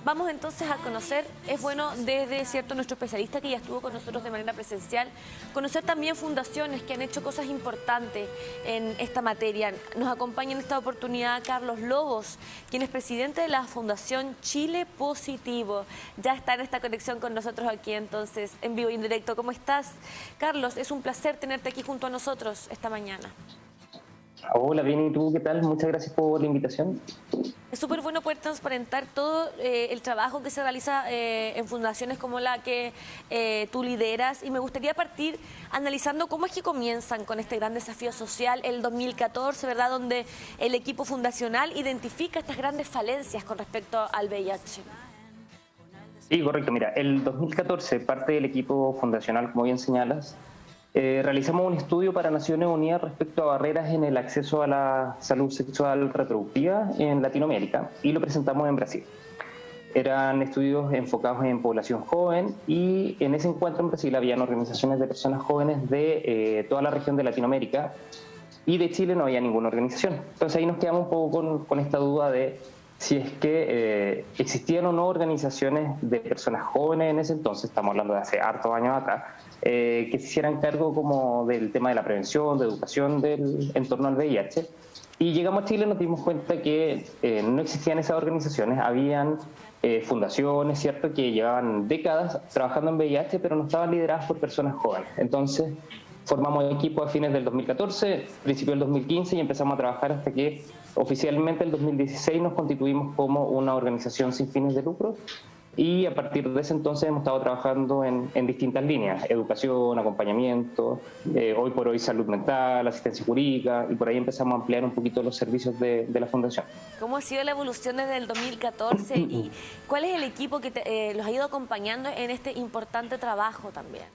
vamos entonces a conocer, es bueno desde cierto nuestro especialista que ya estuvo con nosotros de manera presencial, conocer también fundaciones que han hecho cosas importantes en esta materia. Nos acompaña en esta oportunidad Carlos Lobos, quien es presidente de la Fundación Chile Positivo. Ya está en esta conexión con nosotros aquí entonces, en vivo y en directo. ¿Cómo estás, Carlos? Es un placer tenerte aquí junto a nosotros esta mañana. Hola, bien, ¿y tú qué tal? Muchas gracias por la invitación. Es súper bueno poder transparentar todo el trabajo que se realiza en fundaciones como la que tú lideras, y me gustaría partir analizando cómo es que comienzan con este gran desafío social el 2014, ¿verdad? Donde el equipo fundacional identifica estas grandes falencias con respecto al VIH. Sí, correcto. Mira, el 2014 parte del equipo fundacional, como bien señalas, realizamos un estudio para Naciones Unidas respecto a barreras en el acceso a la salud sexual reproductiva en Latinoamérica y lo presentamos en Brasil. Eran estudios enfocados en población joven y en ese encuentro en Brasil habían organizaciones de personas jóvenes de toda la región de Latinoamérica y de Chile no había ninguna organización. Entonces ahí nos quedamos un poco con esta duda de si es que existían o no organizaciones de personas jóvenes en ese entonces, estamos hablando de hace hartos años acá, que se hicieran cargo como del tema de la prevención, de educación en torno al VIH. Y llegamos a Chile y nos dimos cuenta que no existían esas organizaciones, habían fundaciones, ¿cierto?, que llevaban décadas trabajando en VIH, pero no estaban lideradas por personas jóvenes. Entonces formamos equipo a fines del 2014, principio del 2015 y empezamos a trabajar hasta que oficialmente en el 2016 nos constituimos como una organización sin fines de lucro y a partir de ese entonces hemos estado trabajando en distintas líneas, educación, acompañamiento, hoy por hoy salud mental, asistencia jurídica, y por ahí empezamos a ampliar un poquito los servicios de la fundación. ¿Cómo ha sido la evolución desde el 2014 y cuál es el equipo que los ha ido acompañando en este importante trabajo también?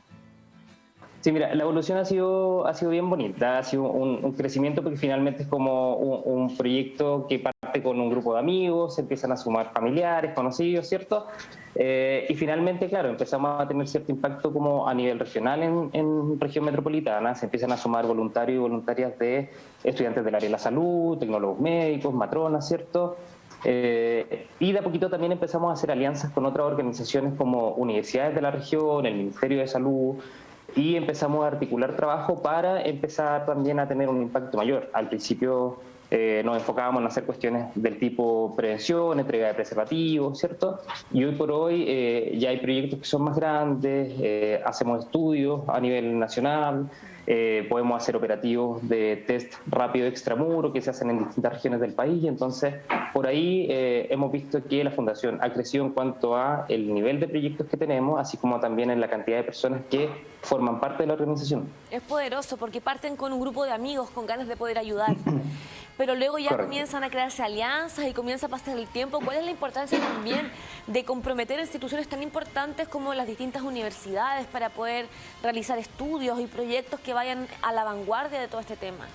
Sí, mira, la evolución ha sido bien bonita, ha sido un crecimiento porque finalmente es como un proyecto que parte con un grupo de amigos, se empiezan a sumar familiares, conocidos, ¿cierto? Y finalmente, claro, empezamos a tener cierto impacto como a nivel regional en región metropolitana, se empiezan a sumar voluntarios y voluntarias de estudiantes del área de la salud, tecnólogos médicos, matronas, ¿cierto? Y de a poquito también empezamos a hacer alianzas con otras organizaciones como universidades de la región, el Ministerio de Salud, y empezamos a articular trabajo para empezar también a tener un impacto mayor. Al principio nos enfocábamos en hacer cuestiones del tipo prevención, entrega de preservativos, ¿cierto? Y hoy por hoy ya hay proyectos que son más grandes, hacemos estudios a nivel nacional, podemos hacer operativos de test rápido extramuro que se hacen en distintas regiones del país, y entonces por ahí hemos visto que la Fundación ha crecido en cuanto a el nivel de proyectos que tenemos, así como también en la cantidad de personas que forman parte de la organización. Es poderoso porque parten con un grupo de amigos con ganas de poder ayudar, pero luego ya comienzan a crearse alianzas y comienza a pasar el tiempo. ¿Cuál es la importancia también de comprometer instituciones tan importantes como las distintas universidades para poder realizar estudios y proyectos que vayan a la vanguardia de todo este tema?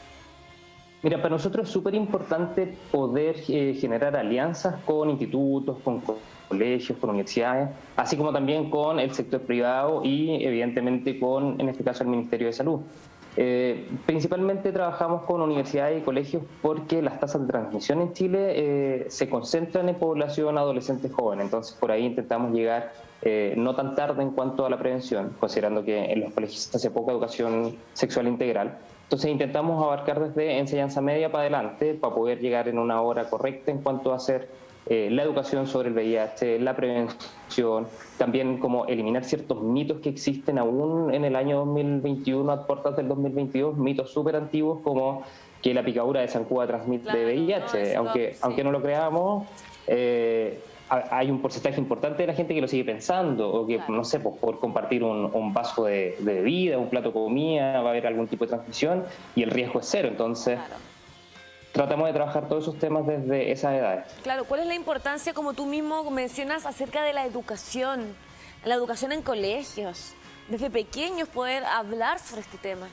Mira, para nosotros es súper importante poder generar alianzas con institutos, con colegios, con universidades, así como también con el sector privado y evidentemente con, en este caso, el Ministerio de Salud. Principalmente trabajamos con universidades y colegios porque las tasas de transmisión en Chile se concentran en población adolescente joven, entonces por ahí intentamos llegar no tan tarde en cuanto a la prevención, considerando que en los colegios se hace poca educación sexual integral. Entonces intentamos abarcar desde enseñanza media para adelante para poder llegar en una hora correcta en cuanto a hacer la educación sobre el VIH, la prevención, también como eliminar ciertos mitos que existen aún en el año 2021, a puertas del 2022, mitos súper antiguos como que la picadura de zancuda transmite VIH, aunque no lo creamos. Hay un porcentaje importante de la gente que lo sigue pensando, o que, no sé, pues, por compartir un vaso de bebida, un plato de comida, va a haber algún tipo de transmisión y el riesgo es cero. Entonces, tratamos de trabajar todos esos temas desde esas edades. Claro, ¿cuál es la importancia, como tú mismo mencionas, acerca de la educación en colegios? Desde pequeños poder hablar sobre este tema.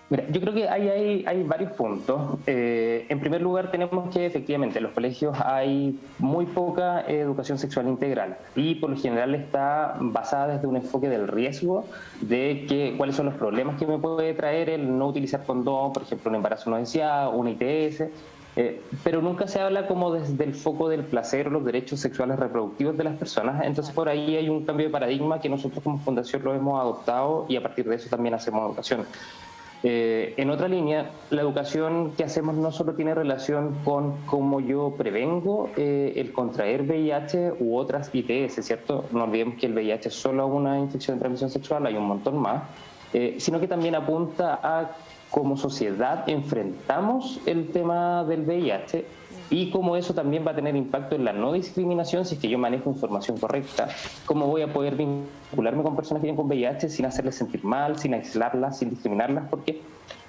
Mira, yo creo que hay varios puntos. En primer lugar, tenemos que efectivamente en los colegios hay muy poca educación sexual integral y por lo general está basada desde un enfoque del riesgo de cuáles son los problemas que me puede traer el no utilizar condón, por ejemplo, un embarazo no deseado, una ITS. pero nunca se habla como desde el foco del placer o los derechos sexuales reproductivos de las personas. Entonces por ahí hay un cambio de paradigma que nosotros como fundación lo hemos adoptado y a partir de eso también hacemos educación. En otra línea, la educación que hacemos no solo tiene relación con cómo yo prevengo el contraer VIH u otras ITS, ¿cierto? No olvidemos que el VIH es solo una infección de transmisión sexual, hay un montón más, sino que también apunta a cómo sociedad enfrentamos el tema del VIH y cómo eso también va a tener impacto en la no discriminación si es que yo manejo información correcta, cómo voy a poder vincularme con personas que viven con VIH sin hacerles sentir mal, sin aislarlas, sin discriminarlas, porque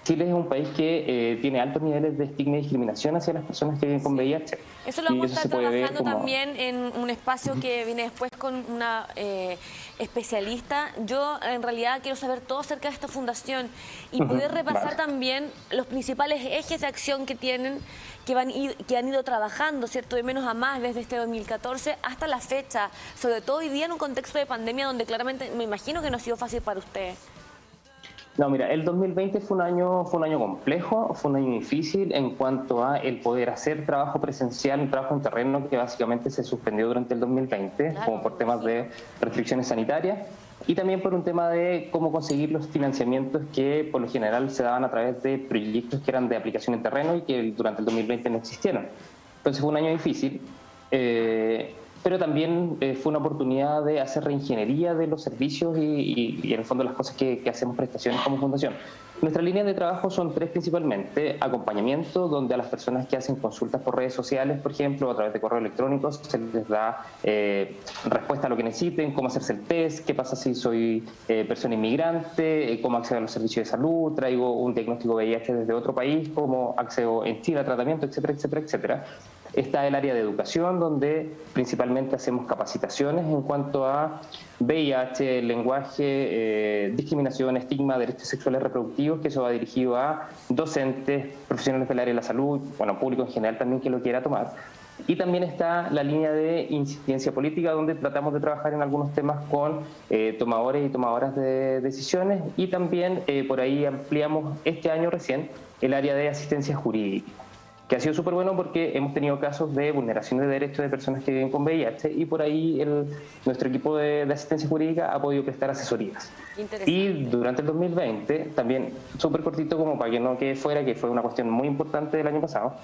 Chile es un país que tiene altos niveles de estigma y discriminación hacia las personas que viven con VIH. Eso lo vamos a estar trabajando también en un espacio que viene después con una especialista. Yo en realidad quiero saber todo acerca de esta fundación y poder repasar también los principales ejes de acción que tienen, que han ido trabajando, ¿cierto?, de menos a más desde este 2014 hasta la fecha, sobre todo hoy día en un contexto de pandemia donde claramente me imagino que no ha sido fácil para ustedes. No, mira, el 2020 fue un año complejo, fue un año difícil en cuanto a el poder hacer trabajo presencial, un trabajo en terreno que básicamente se suspendió durante el 2020, claro, como por temas de restricciones sanitarias y también por un tema de cómo conseguir los financiamientos que por lo general se daban a través de proyectos que eran de aplicación en terreno y que durante el 2020 no existieron. Entonces fue un año difícil. Pero también fue una oportunidad de hacer reingeniería de los servicios y en el fondo las cosas que hacemos prestaciones como fundación. Nuestras líneas de trabajo son tres principalmente: acompañamiento, donde a las personas que hacen consultas por redes sociales, por ejemplo, a través de correo electrónico, se les da respuesta a lo que necesiten, cómo hacerse el test, qué pasa si soy persona inmigrante, cómo accedo a los servicios de salud, traigo un diagnóstico VIH desde otro país, cómo accedo en Chile a tratamiento, etcétera, etcétera, etcétera. Está el área de educación, donde principalmente hacemos capacitaciones en cuanto a VIH, lenguaje, discriminación, estigma, derechos sexuales reproductivos, que eso va dirigido a docentes, profesionales del área de la salud, bueno, público en general también que lo quiera tomar. Y también está la línea de incidencia política, donde tratamos de trabajar en algunos temas con tomadores y tomadoras de decisiones, y también por ahí ampliamos este año recién el área de asistencia jurídica, que ha sido súper bueno porque hemos tenido casos de vulneración de derechos de personas que viven con VIH y por ahí nuestro equipo de asistencia jurídica ha podido prestar asesorías. Y durante el 2020, también súper cortito como para que no quede fuera, que fue una cuestión muy importante del año pasado,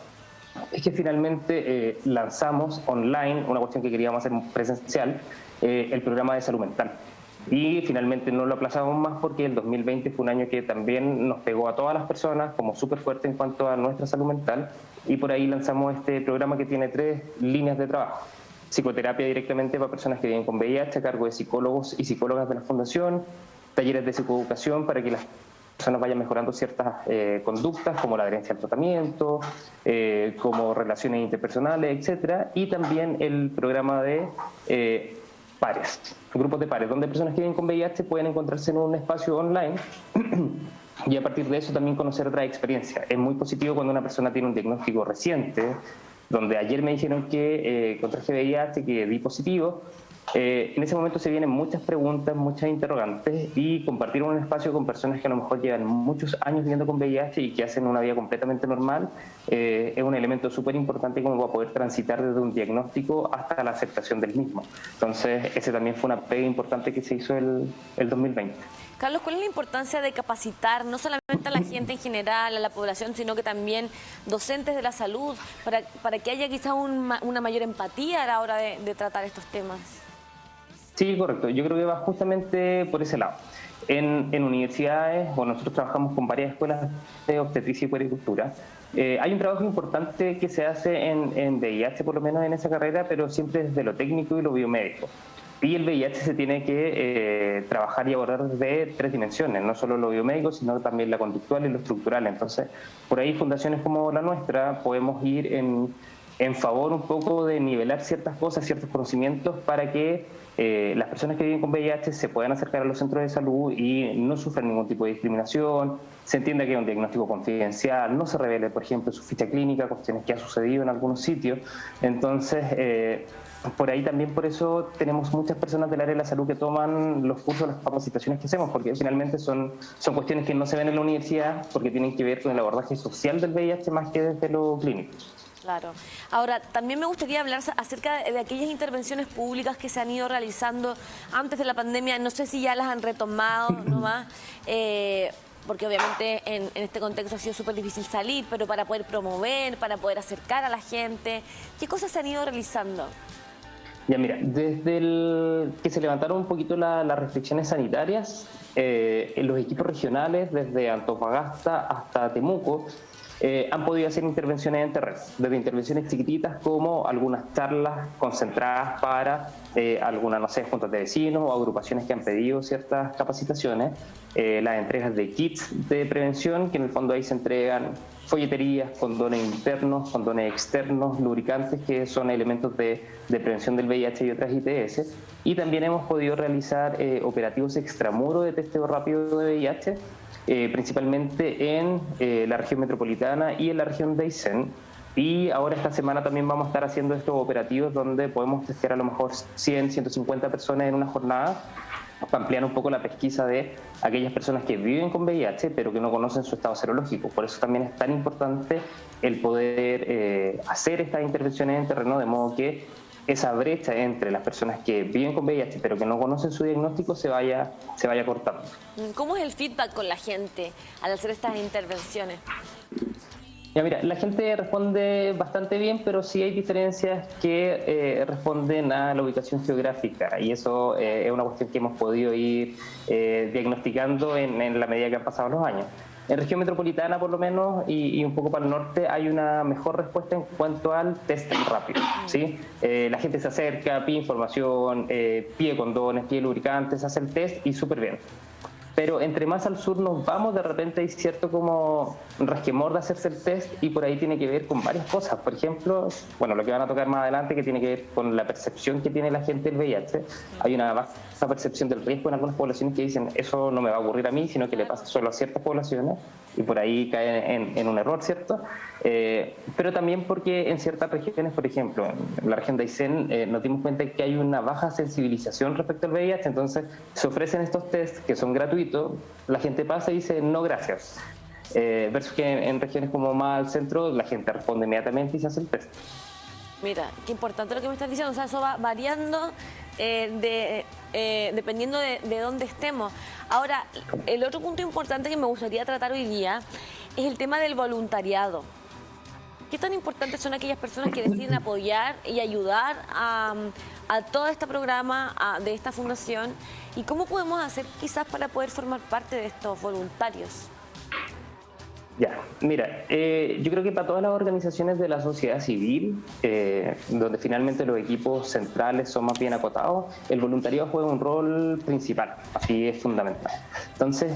es que finalmente lanzamos online, una cuestión que queríamos hacer presencial, el programa de salud mental. Y finalmente no lo aplazamos más porque el 2020 fue un año que también nos pegó a todas las personas como súper fuerte en cuanto a nuestra salud mental, y por ahí lanzamos este programa que tiene tres líneas de trabajo: psicoterapia directamente para personas que viven con VIH a cargo de psicólogos y psicólogas de la fundación, talleres de psicoeducación para que las personas vayan mejorando ciertas conductas como la adherencia al tratamiento, como relaciones interpersonales, etcétera, y también el programa de pares, grupos de pares, donde personas que viven con VIH pueden encontrarse en un espacio online y a partir de eso también conocer otra experiencia. Es muy positivo cuando una persona tiene un diagnóstico reciente, donde ayer me dijeron que contraje VIH, que di positivo. En ese momento se vienen muchas preguntas, muchas interrogantes, y compartir un espacio con personas que a lo mejor llevan muchos años viviendo con VIH y que hacen una vida completamente normal es un elemento súper importante como va a poder transitar desde un diagnóstico hasta la aceptación del mismo. Entonces ese también fue una pega importante que se hizo el 2020. Carlos, ¿cuál es la importancia de capacitar no solamente a la gente en general, a la población, sino que también docentes de la salud, para que haya quizás una mayor empatía a la hora de tratar estos temas? Sí, correcto. Yo creo que va justamente por ese lado. En universidades, bueno, nosotros trabajamos con varias escuelas de obstetricia y puericultura. Hay un trabajo importante que se hace en VIH, por lo menos en esa carrera, pero siempre desde lo técnico y lo biomédico. Y el VIH se tiene que trabajar y abordar desde tres dimensiones, no solo lo biomédico, sino también la conductual y lo estructural. Entonces, por ahí fundaciones como la nuestra podemos ir en en favor un poco de nivelar ciertas cosas, ciertos conocimientos para que las personas que viven con VIH se puedan acercar a los centros de salud y no sufran ningún tipo de discriminación, se entienda que es un diagnóstico confidencial, no se revele, por ejemplo, su ficha clínica, cuestiones que ha sucedido en algunos sitios. Entonces, por ahí también, por eso tenemos muchas personas del área de la salud que toman los cursos, las capacitaciones que hacemos, porque finalmente son cuestiones que no se ven en la universidad porque tienen que ver con el abordaje social del VIH más que desde lo clínico. Claro. Ahora, también me gustaría hablar acerca de aquellas intervenciones públicas que se han ido realizando antes de la pandemia. No sé si ya las han retomado nomás, porque obviamente en este contexto ha sido súper difícil salir, pero para poder promover, para poder acercar a la gente, ¿qué cosas se han ido realizando? Ya mira, desde que se levantaron un poquito las restricciones sanitarias, en los equipos regionales, desde Antofagasta hasta Temuco, han podido hacer intervenciones en terreno, desde intervenciones chiquititas como algunas charlas concentradas para algunas, no sé, juntas de vecinos o agrupaciones que han pedido ciertas capacitaciones, las entregas de kits de prevención, que en el fondo ahí se entregan folleterías, condones internos, condones externos, lubricantes, que son elementos de prevención del VIH y otras ITS. Y también hemos podido realizar operativos extramuro de testeo rápido de VIH, principalmente en la región metropolitana y en la región de Aysén. Y ahora esta semana también vamos a estar haciendo estos operativos donde podemos testear a lo mejor 100, 150 personas en una jornada, para ampliar un poco la pesquisa de aquellas personas que viven con VIH pero que no conocen su estado serológico. Por eso también es tan importante el poder hacer estas intervenciones en terreno, de modo que esa brecha entre las personas que viven con VIH pero que no conocen su diagnóstico se vaya cortando. ¿Cómo es el feedback con la gente al hacer estas intervenciones? Ya mira, la gente responde bastante bien, pero sí hay diferencias que responden a la ubicación geográfica, y eso es una cuestión que hemos podido ir diagnosticando en la medida que han pasado los años. En región metropolitana, por lo menos, y un poco para el norte, hay una mejor respuesta en cuanto al test rápido, ¿sí? La gente se acerca, pide información, pide condones, pide lubricantes, hace el test y súper bien. Pero entre más al sur nos vamos, de repente hay cierto como resquemor de hacerse el test, y por ahí tiene que ver con varias cosas. Por ejemplo, bueno, lo que van a tocar más adelante, que tiene que ver con la percepción que tiene la gente del VIH. Hay una baja percepción del riesgo en algunas poblaciones que dicen eso no me va a ocurrir a mí, sino que le pasa solo a ciertas poblaciones, y por ahí cae en un error, ¿cierto? Pero también porque en ciertas regiones, por ejemplo, en la región de Aysén, nos dimos cuenta que hay una baja sensibilización respecto al VIH, entonces se ofrecen estos tests que son gratuitos, la gente pasa y dice no gracias, versus que en regiones como más al centro la gente responde inmediatamente y se hace el test. Mira, qué importante lo que me estás diciendo, o sea, eso va variando dependiendo de dónde estemos. Ahora, el otro punto importante que me gustaría tratar hoy día es el tema del voluntariado. ¿Qué tan importantes son aquellas personas que deciden apoyar y ayudar a todo este programa, de esta fundación? ¿Y cómo podemos hacer quizás para poder formar parte de estos voluntarios? Ya, mira, yo creo que para todas las organizaciones de la sociedad civil, donde finalmente los equipos centrales son más bien acotados, el voluntariado juega un rol principal, así es fundamental. Entonces,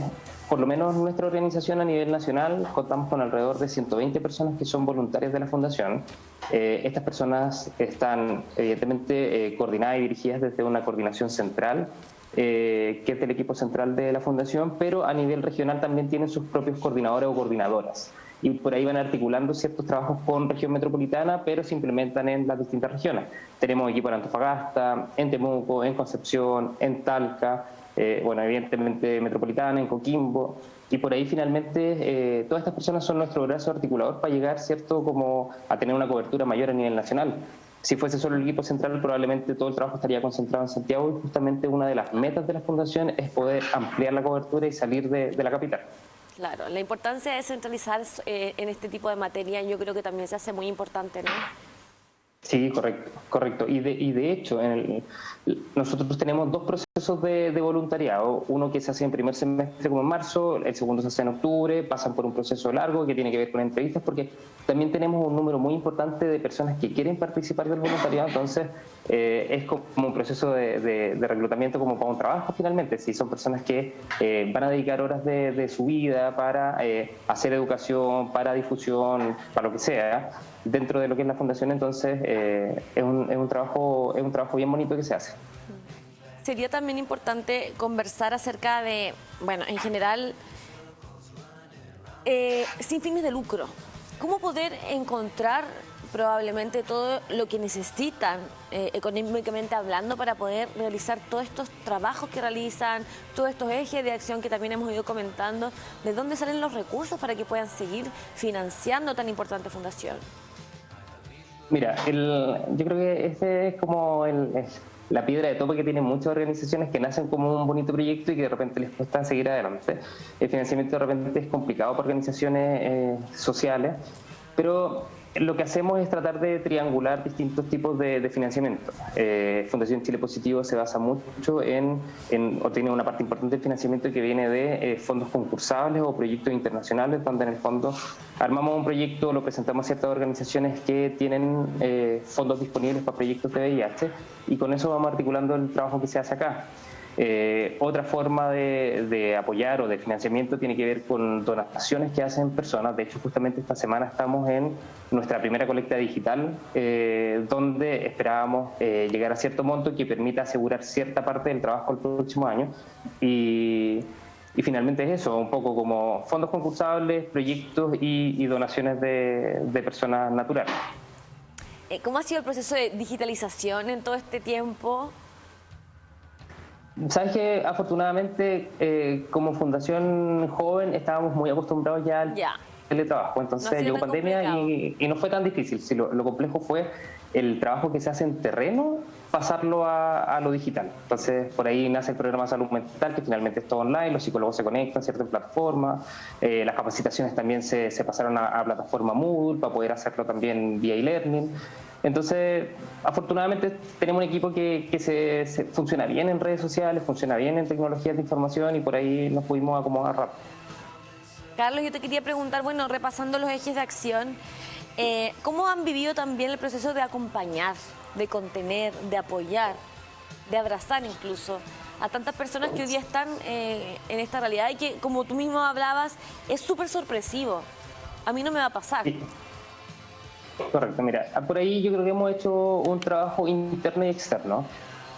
por lo menos nuestra organización a nivel nacional contamos con alrededor de 120 personas que son voluntarias de la fundación. Estas personas están evidentemente coordinadas y dirigidas desde una coordinación central, que es del equipo central de la fundación, pero a nivel regional también tienen sus propios coordinadores o coordinadoras, y por ahí van articulando ciertos trabajos con región metropolitana, pero se implementan en las distintas regiones. Tenemos equipo en Antofagasta, en Temuco, en Concepción, en Talca, bueno, evidentemente metropolitana, en Coquimbo, y por ahí finalmente todas estas personas son nuestro brazo articulador para llegar, cierto, como a tener una cobertura mayor a nivel nacional. Si fuese solo el equipo central, probablemente todo el trabajo estaría concentrado en Santiago, y justamente una de las metas de la fundación es poder ampliar la cobertura y salir de la capital. Claro, la importancia de centralizar en este tipo de materia yo creo que también se hace muy importante, ¿no? Sí, correcto. Y de hecho, nosotros tenemos dos procesos de voluntariado. Uno que se hace en primer semestre, como en marzo, el segundo se hace en octubre, pasan por un proceso largo que tiene que ver con entrevistas, porque también tenemos un número muy importante de personas que quieren participar del voluntariado, entonces es como un proceso de reclutamiento como para un trabajo finalmente. Si son personas que van a dedicar horas de su vida para hacer educación, para difusión, para lo que sea, dentro de lo que es la fundación, entonces es un trabajo bien bonito que se hace. Sería también importante conversar acerca de, bueno, en general, sin fines de lucro. ¿Cómo poder encontrar probablemente todo lo que necesitan económicamente hablando para poder realizar todos estos trabajos que realizan, todos estos ejes de acción que también hemos ido comentando? ¿De dónde salen los recursos para que puedan seguir financiando tan importante fundación? Mira, yo creo que este es como la piedra de tope que tienen muchas organizaciones que nacen como un bonito proyecto y que de repente les cuesta seguir adelante. El financiamiento de repente es complicado para organizaciones sociales, pero lo que hacemos es tratar de triangular distintos tipos de financiamiento. Fundación Chile Positivo se basa mucho o tiene una parte importante del financiamiento que viene de fondos concursables o proyectos internacionales, donde en el fondo armamos un proyecto, lo presentamos a ciertas organizaciones que tienen fondos disponibles para proyectos de VIH y con eso vamos articulando el trabajo que se hace acá. Otra forma de apoyar o de financiamiento tiene que ver con donaciones que hacen personas. De hecho, justamente esta semana estamos en nuestra primera colecta digital, donde esperábamos llegar a cierto monto que permita asegurar cierta parte del trabajo el próximo año. Y finalmente es eso, un poco como fondos concursables, proyectos y donaciones de personas naturales. ¿Cómo ha sido el proceso de digitalización en todo este tiempo? Sabes que afortunadamente como fundación joven estábamos muy acostumbrados ya al teletrabajo, entonces llegó pandemia y no fue tan difícil. Sí, lo complejo fue el trabajo que se hace en terreno, pasarlo a lo digital. Entonces por ahí nace el programa de salud mental, que finalmente es todo online, los psicólogos se conectan a ciertas plataformas, las capacitaciones también se pasaron a plataforma Moodle para poder hacerlo también vía e-learning. Entonces, afortunadamente tenemos un equipo que se funciona bien en redes sociales, funciona bien en tecnologías de información y por ahí nos pudimos acomodar rápido. Carlos, yo te quería preguntar, bueno, repasando los ejes de acción, ¿cómo han vivido también el proceso de acompañar, de contener, de apoyar, de abrazar incluso a tantas personas que hoy día están en esta realidad y que, como tú mismo hablabas, es súper sorpresivo? A mí no me va a pasar. Sí. Correcto, mira, por ahí yo creo que hemos hecho un trabajo interno y externo.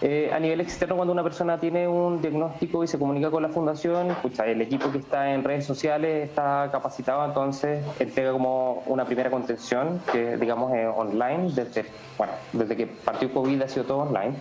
A nivel externo, cuando una persona tiene un diagnóstico y se comunica con la fundación, el equipo que está en redes sociales está capacitado, entonces entrega como una primera contención, que digamos es online, desde que partió COVID ha sido todo online.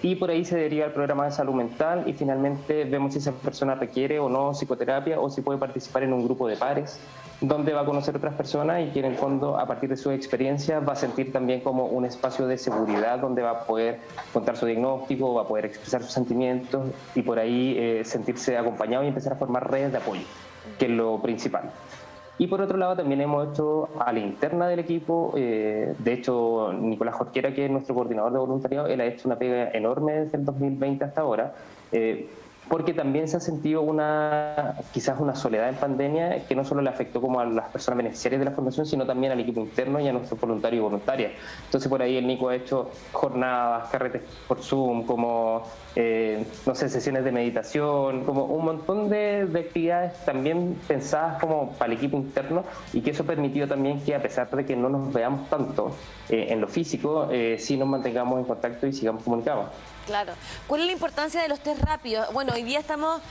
Y por ahí se deriva el programa de salud mental y finalmente vemos si esa persona requiere o no psicoterapia o si puede participar en un grupo de pares donde va a conocer otras personas y que en el fondo a partir de su experiencia va a sentir también como un espacio de seguridad donde va a poder contar su diagnóstico, va a poder expresar sus sentimientos y por ahí sentirse acompañado y empezar a formar redes de apoyo, que es lo principal. Y por otro lado también hemos hecho a la interna del equipo, de hecho Nicolás Jorquera, que es nuestro coordinador de voluntariado, él ha hecho una pega enorme desde el 2020 hasta ahora, porque también se ha sentido quizás una soledad en pandemia que no solo le afectó como a las personas beneficiarias de la fundación, sino también al equipo interno y a nuestros voluntarios y voluntarias. Entonces por ahí el Nico ha hecho jornadas, carretes por Zoom, como sesiones de meditación, como un montón de actividades también pensadas como para el equipo interno y que eso ha permitido también que a pesar de que no nos veamos tanto en lo físico, sí nos mantengamos en contacto y sigamos comunicados. Claro. ¿Cuál es la importancia de los test rápidos? Bueno, hoy día estamos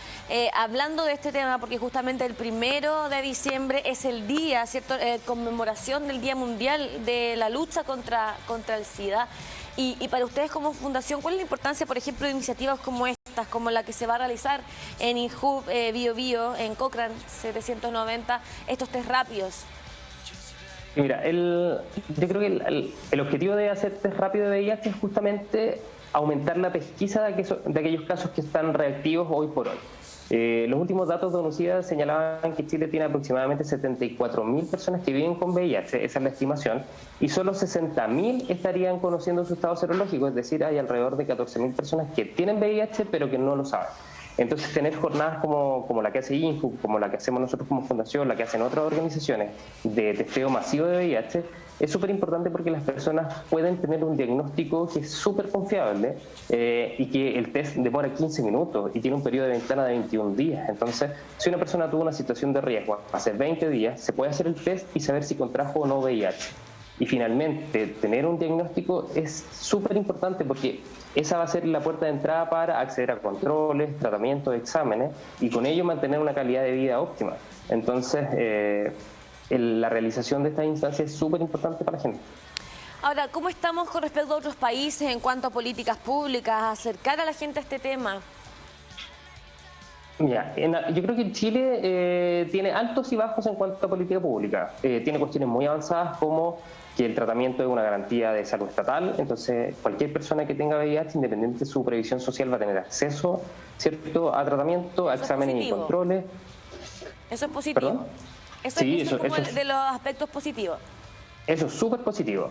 hablando de este tema porque justamente el 1 de diciembre es el día, ¿cierto? Conmemoración del Día Mundial de la lucha contra el SIDA. Y para ustedes como fundación, ¿cuál es la importancia, por ejemplo, de iniciativas como estas, como la que se va a realizar en INJUV Bio Bio, en Cochrane 790, estos test rápidos? Mira, yo creo que el objetivo de hacer test rápido de VIH es justamente aumentar la pesquisa de aquellos casos que están reactivos hoy por hoy. Los últimos datos de UNICEF señalaban que Chile tiene aproximadamente 74.000 personas que viven con VIH, esa es la estimación, y solo 60.000 estarían conociendo su estado serológico, es decir, hay alrededor de 14.000 personas que tienen VIH pero que no lo saben. Entonces, tener jornadas como la que hace INFU, como la que hacemos nosotros como fundación, la que hacen otras organizaciones de testeo masivo de VIH, es súper importante porque las personas pueden tener un diagnóstico que es súper confiable y que el test demora 15 minutos y tiene un periodo de ventana de 21 días. Entonces, si una persona tuvo una situación de riesgo hace 20 días, se puede hacer el test y saber si contrajo o no VIH. Y finalmente, tener un diagnóstico es súper importante porque esa va a ser la puerta de entrada para acceder a controles, tratamientos, exámenes y con ello mantener una calidad de vida óptima. Entonces, la realización de estas instancias es súper importante para la gente. Ahora, ¿cómo estamos con respecto a otros países en cuanto a políticas públicas, a acercar a la gente a este tema? Mira, yo creo que Chile tiene altos y bajos en cuanto a política pública. Tiene cuestiones muy avanzadas como que el tratamiento es una garantía de salud estatal, entonces cualquier persona que tenga VIH, independiente de su previsión social, va a tener acceso, ¿cierto?, a tratamiento, a exámenes y controles. Eso es positivo. ¿Perdón? Eso es como de los aspectos positivos. Eso es súper positivo.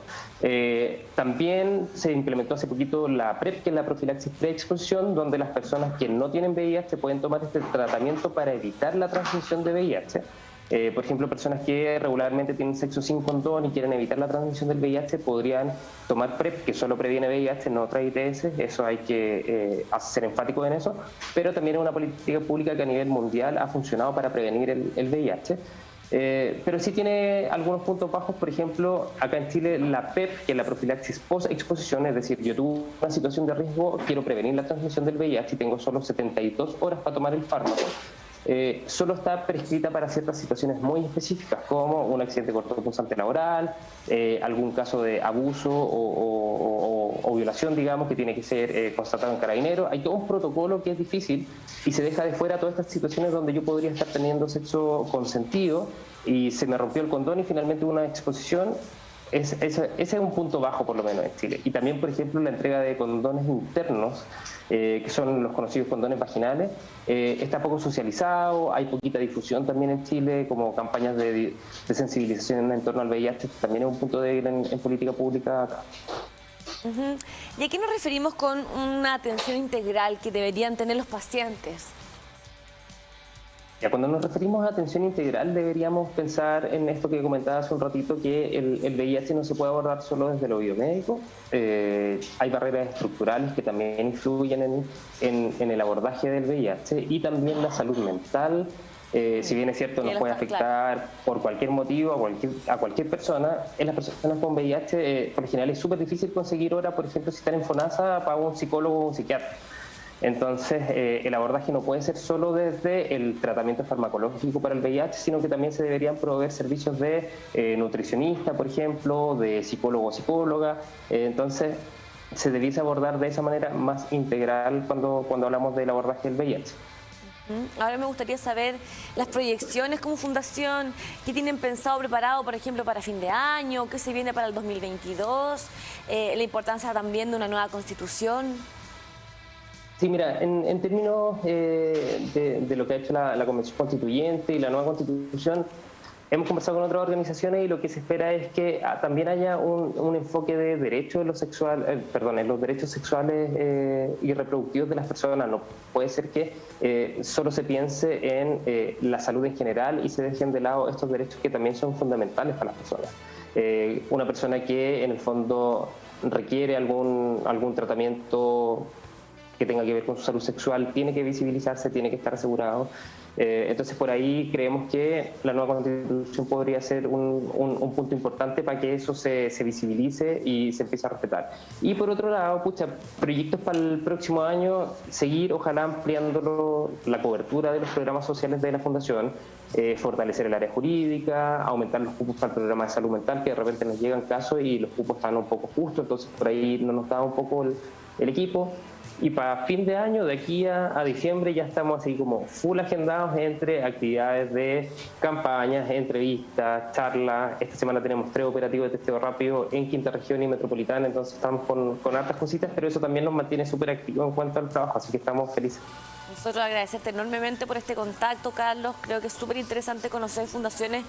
También se implementó hace poquito la PrEP, que es la profilaxis preexposición, donde las personas que no tienen VIH pueden tomar este tratamiento para evitar la transmisión de VIH. Por ejemplo, personas que regularmente tienen sexo sin condón y quieren evitar la transmisión del VIH podrían tomar PrEP, que solo previene VIH, no trae ITS, eso hay que ser enfático en eso, pero también es una política pública que a nivel mundial ha funcionado para prevenir el VIH. Pero sí tiene algunos puntos bajos. Por ejemplo, acá en Chile la PEP, que es la profilaxis post-exposición, es decir, yo tuve una situación de riesgo, quiero prevenir la transmisión del VIH y tengo solo 72 horas para tomar el fármaco. Solo está prescrita para ciertas situaciones muy específicas, como un accidente cortopunzante laboral, algún caso de abuso o violación, digamos, que tiene que ser constatado en Carabineros. Hay todo un protocolo que es difícil y se deja de fuera todas estas situaciones donde yo podría estar teniendo sexo consentido y se me rompió el condón y finalmente hubo una exposición. Ese es un punto bajo, por lo menos, en Chile. Y también, por ejemplo, la entrega de condones internos, que son los conocidos condones vaginales, está poco socializado, hay poquita difusión también en Chile, como campañas de sensibilización en torno al VIH, también es un punto débil en política pública acá. ¿Y a qué nos referimos con una atención integral que deberían tener los pacientes? Ya, cuando nos referimos a atención integral deberíamos pensar en esto que comentaba hace un ratito, que el VIH no se puede abordar solo desde lo biomédico. Hay barreras estructurales que también influyen en el abordaje del VIH y también la salud mental. Si bien es cierto, nos puede afectar por cualquier motivo a cualquier persona, en las personas con VIH por lo general es súper difícil conseguir hora, por ejemplo, si están en FONASA, para un psicólogo o un psiquiatra. Entonces, el abordaje no puede ser solo desde el tratamiento farmacológico para el VIH, sino que también se deberían proveer servicios de nutricionista, por ejemplo, de psicólogo o psicóloga. Entonces, se debiese abordar de esa manera más integral cuando hablamos del abordaje del VIH. Ahora me gustaría saber las proyecciones como fundación, qué tienen pensado, preparado, por ejemplo, para fin de año, qué se viene para el 2022, la importancia también de una nueva constitución. Sí, mira, en términos de lo que ha hecho la Convención Constituyente y la nueva Constitución, hemos conversado con otras organizaciones y lo que se espera es que también haya un enfoque de derechos en los derechos sexuales y reproductivos de las personas. No puede ser que solo se piense en la salud en general y se dejen de lado estos derechos que también son fundamentales para las personas. Una persona que en el fondo requiere algún tratamiento que tenga que ver con su salud sexual, tiene que visibilizarse, tiene que estar asegurado. Entonces, por ahí creemos que la nueva Constitución podría ser un punto importante para que eso se visibilice y se empiece a respetar. Y por otro lado, proyectos para el próximo año, seguir, ojalá, ampliando la cobertura de los programas sociales de la Fundación, fortalecer el área jurídica, aumentar los cupos para el programa de salud mental, que de repente nos llegan casos y los cupos están un poco justos, entonces por ahí no nos da un poco el equipo. Y para fin de año, de aquí a diciembre, ya estamos así como full agendados entre actividades de campañas, entrevistas, charlas. Esta semana tenemos 3 operativos de testeo rápido en Quinta Región y Metropolitana, entonces estamos con hartas cositas, pero eso también nos mantiene súper activos en cuanto al trabajo, así que estamos felices. Nosotros agradecerte enormemente por este contacto, Carlos. Creo que es súper interesante conocer fundaciones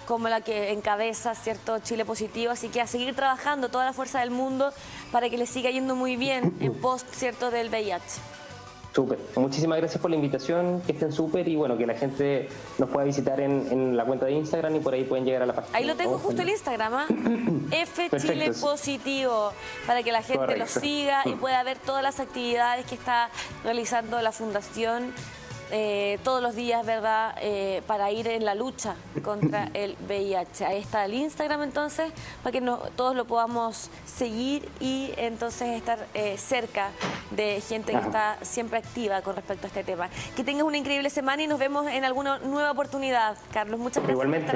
como la que encabeza, ¿cierto?, Chile Positivo, así que a seguir trabajando toda la fuerza del mundo para que le siga yendo muy bien en pos, ¿cierto?, del VIH. Súper. Muchísimas gracias por la invitación, que estén súper y bueno, que la gente nos pueda visitar en la cuenta de Instagram y por ahí pueden llegar a la página. Ahí lo tengo justo el Instagram, F Chile Positivo, para que la gente lo siga y pueda ver todas las actividades que está realizando la Fundación todos los días, ¿verdad? Para ir en la lucha contra el VIH. Ahí está el Instagram entonces, para que todos lo podamos seguir y entonces estar cerca de gente que está siempre activa con respecto a este tema. Que tengas una increíble semana y nos vemos en alguna nueva oportunidad, Carlos. Muchas gracias. Igualmente.